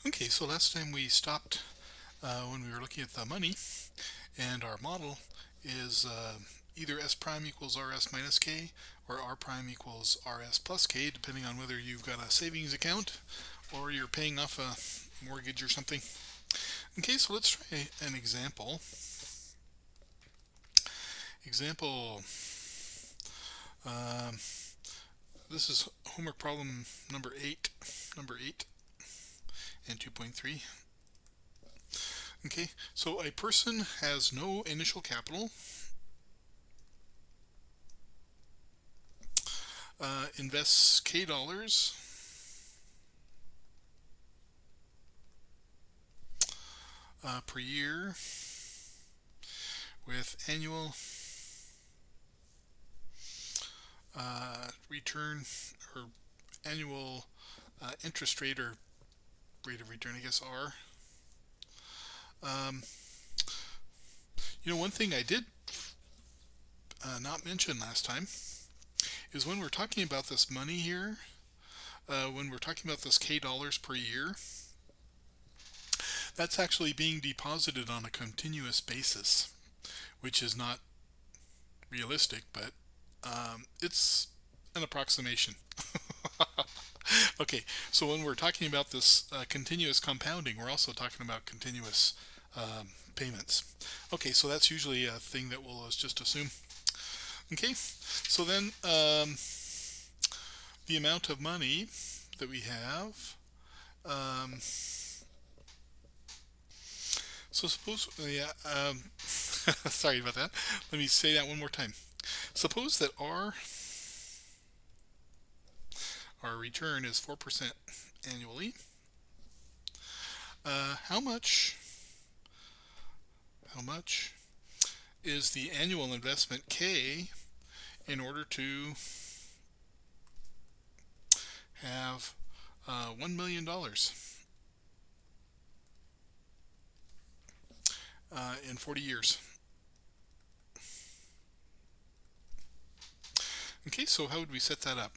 Okay, so last time we stopped when we were looking at the money, and our model is either S prime equals RS minus K or R prime equals RS plus K, depending on whether you've got a savings account or you're paying off a mortgage or something. Okay, so let's try an example. Example, um, this is homework problem number 8, and 2.3. Okay, so a person has no initial capital, invests K dollars, per year with annual return or annual interest rate or rate of return, I guess, R. Um, one thing I did not mention last time is when we're talking about this money here, when we're talking about this K dollars per year, that's actually being deposited on a continuous basis, which is not realistic, but it's an approximation. Okay, so when we're talking about this continuous compounding, we're also talking about continuous payments. Okay, so that's usually a thing that we'll just assume. Okay, so then the amount of money that we have. So suppose, yeah, sorry about that. Let me say that one more time. Suppose that our return is 4% annually. How much is the annual investment K in order to have $1 million in 40 years? Okay, so how would we set that up?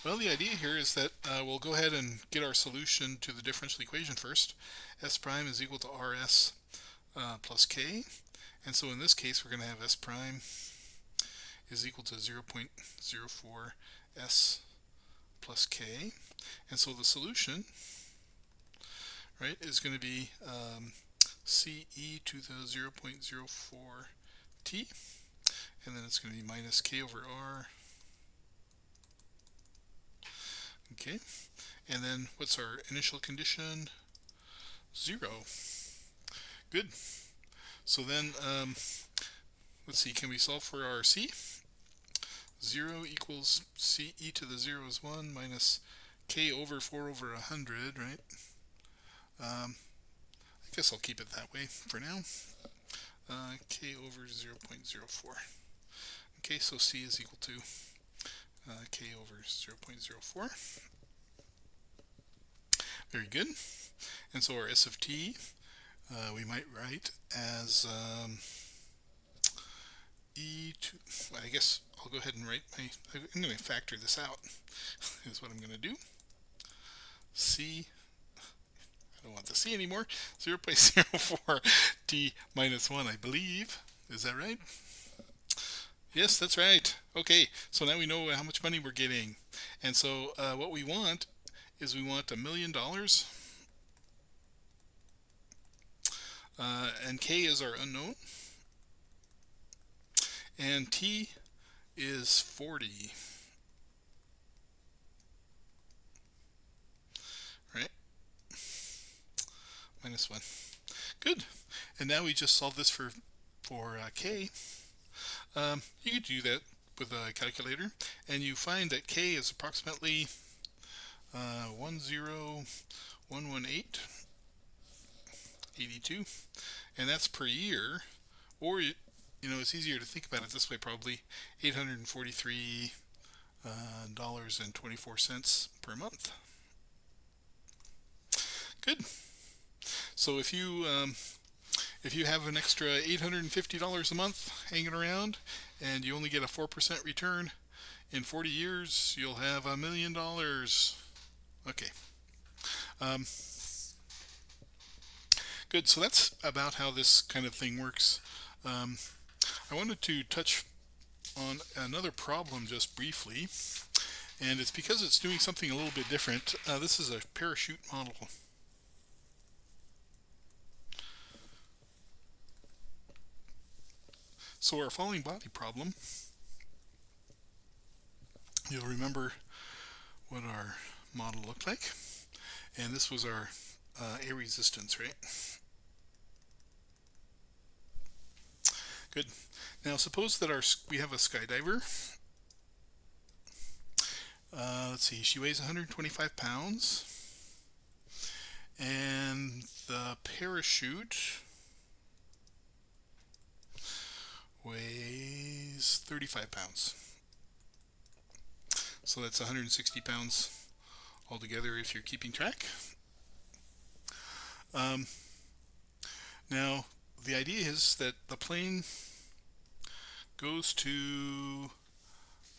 Well, the idea here is that we'll go ahead and get our solution to the differential equation first. S prime is equal to RS plus K. And so in this case, we're going to have S prime is equal to 0.04 S plus K. And so the solution, right, is going to be CE to the 0.04 T. And then it's going to be minus K over R. Okay. And then what's our initial condition? 0. Good. So then, let's see, can we solve for our C? 0 equals C e to the 0 is 1 minus K over 4 over 100, right? I guess I'll keep it that way for now. K over 0.04. Okay, so C is equal to K over 0.04. Very good. And so our S of t, we might write as e to, well, I guess I'll go ahead and write I'm going to factor this out, is what I'm going to do. C, I don't want the C anymore, 0.04 t minus 1, I believe. Is that right? Yes, that's right. Okay, so now we know how much money we're getting. And so what we want is we want $1 million. And K is our unknown. And T is 40. Right? Minus 1. Good. And now we just solve this for K. You could do that with a calculator, and you find that K is approximately 1011882, and that's per year, or it's easier to think about it this way, probably $843.24 per month. Good. So if you have an extra $850 a month hanging around and you only get a 4% return, in 40 years you'll have $1 million. Okay. Good. So that's about how this kind of thing works. Um, I wanted to touch on another problem just briefly, and it's because it's doing something a little bit different. This is a parachute model. So our falling body problem, you'll remember what our model looked like, and this was our air resistance, right? Good. Now suppose that we have a skydiver. Let's see, she weighs 125 pounds, and the parachute weighs 35 pounds. So that's 160 pounds altogether if you're keeping track. Now, the idea is that the plane goes to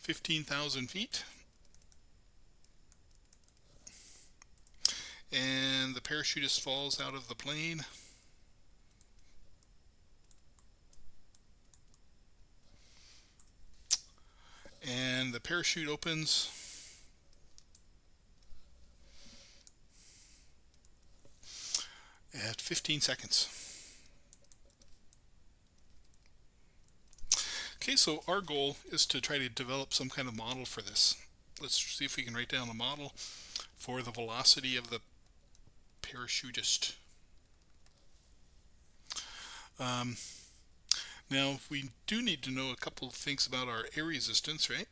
15,000 feet, and the parachutist falls out of the plane and the parachute opens at 15 seconds. Okay, so our goal is to try to develop some kind of model for this. Let's see if we can write down a model for the velocity of the parachutist. Now, we do need to know a couple of things about our air resistance, right?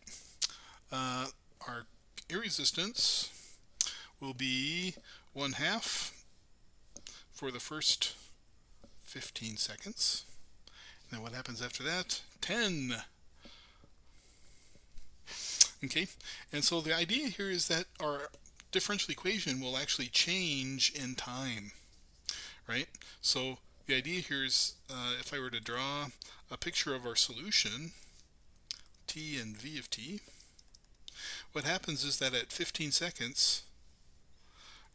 Our air resistance will be 1/2 for the first 15 seconds. Now what happens after that? 10. Okay, and so the idea here is that our differential equation will actually change in time, right? So the idea here is if I were to draw a picture of our solution, t and v of t, what happens is that at 15 seconds,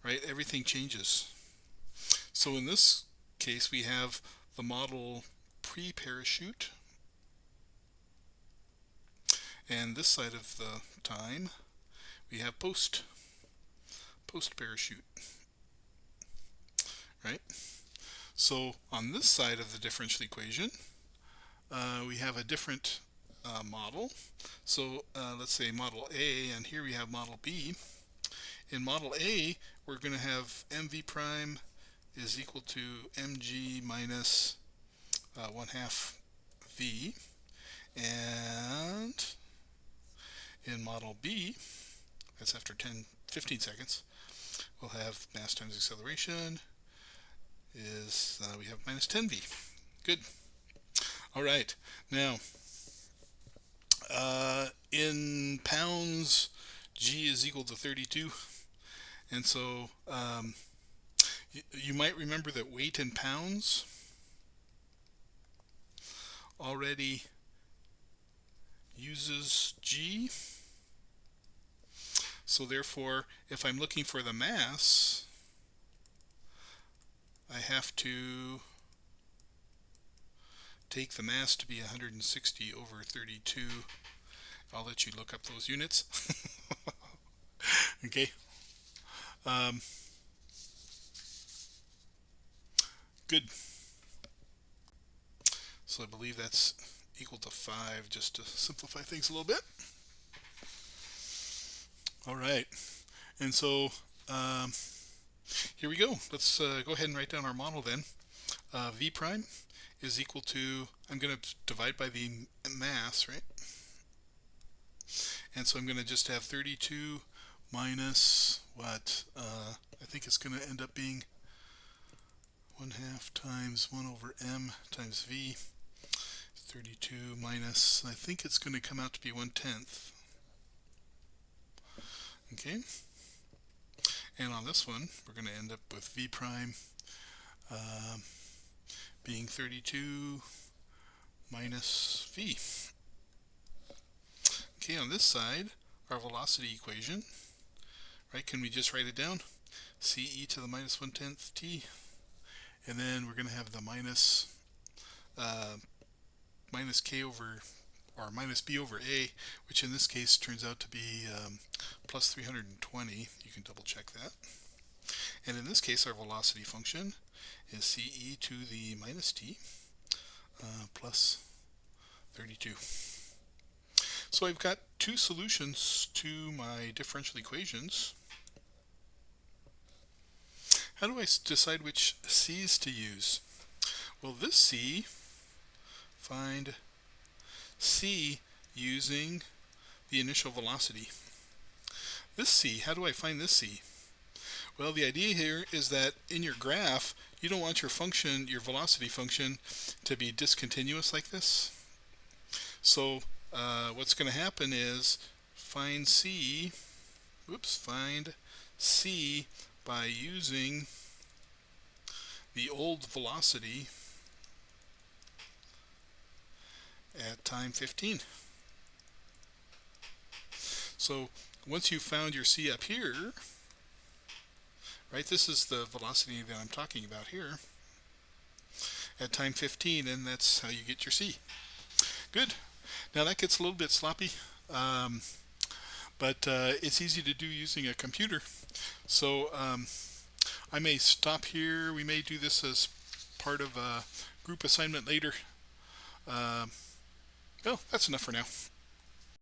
right, everything changes. So in this case, we have the model pre-parachute, and this side of the time, we have post-parachute, right? So on this side of the differential equation, we have a different model. So let's say model A, and here we have model B. In model A, we're going to have mv prime is equal to mg minus 1/2 v, and in model B, that's after 15 seconds, we'll have mass times acceleration is we have minus 10v. Good. All right. Now, in pounds, g is equal to 32, and so you might remember that weight in pounds already uses g. So therefore, if I'm looking for the mass, I have to take the mass to be 160 over 32. I'll let you look up those units. Okay. Good. So I believe that's equal to 5, just to simplify things a little bit. All right. And so here we go. Let's go ahead and write down our model then. V prime is equal to, I'm going to divide by the mass, right? And so I'm going to just have 32 minus what? I think it's going to end up being 1/2 times 1 over m times v. 32 minus, I think it's going to come out to be 1/10. Okay. And on this one, we're going to end up with v prime being 32 minus v. Okay, on this side, our velocity equation, right, can we just write it down? C e to the minus 1/10 t, and then we're going to have the minus k over, or minus b over a, which in this case turns out to be plus 320. You can double check that. And in this case, our velocity function is ce to the minus t plus 32. So I've got two solutions to my differential equations. How do I decide which c's to use? Well, this c, find c using the initial velocity. This c, how do I find this c? Well, the idea here is that in your graph, you don't want your function, your velocity function, to be discontinuous like this. So what's going to happen is find c by using the old velocity at time 15. So once you've found your c up here, right, this is the velocity that I'm talking about here at time 15, and that's how you get your c. Good. Now that gets a little bit sloppy, but it's easy to do using a computer. So I may stop here. We may do this as part of a group assignment later. Well, that's enough for now.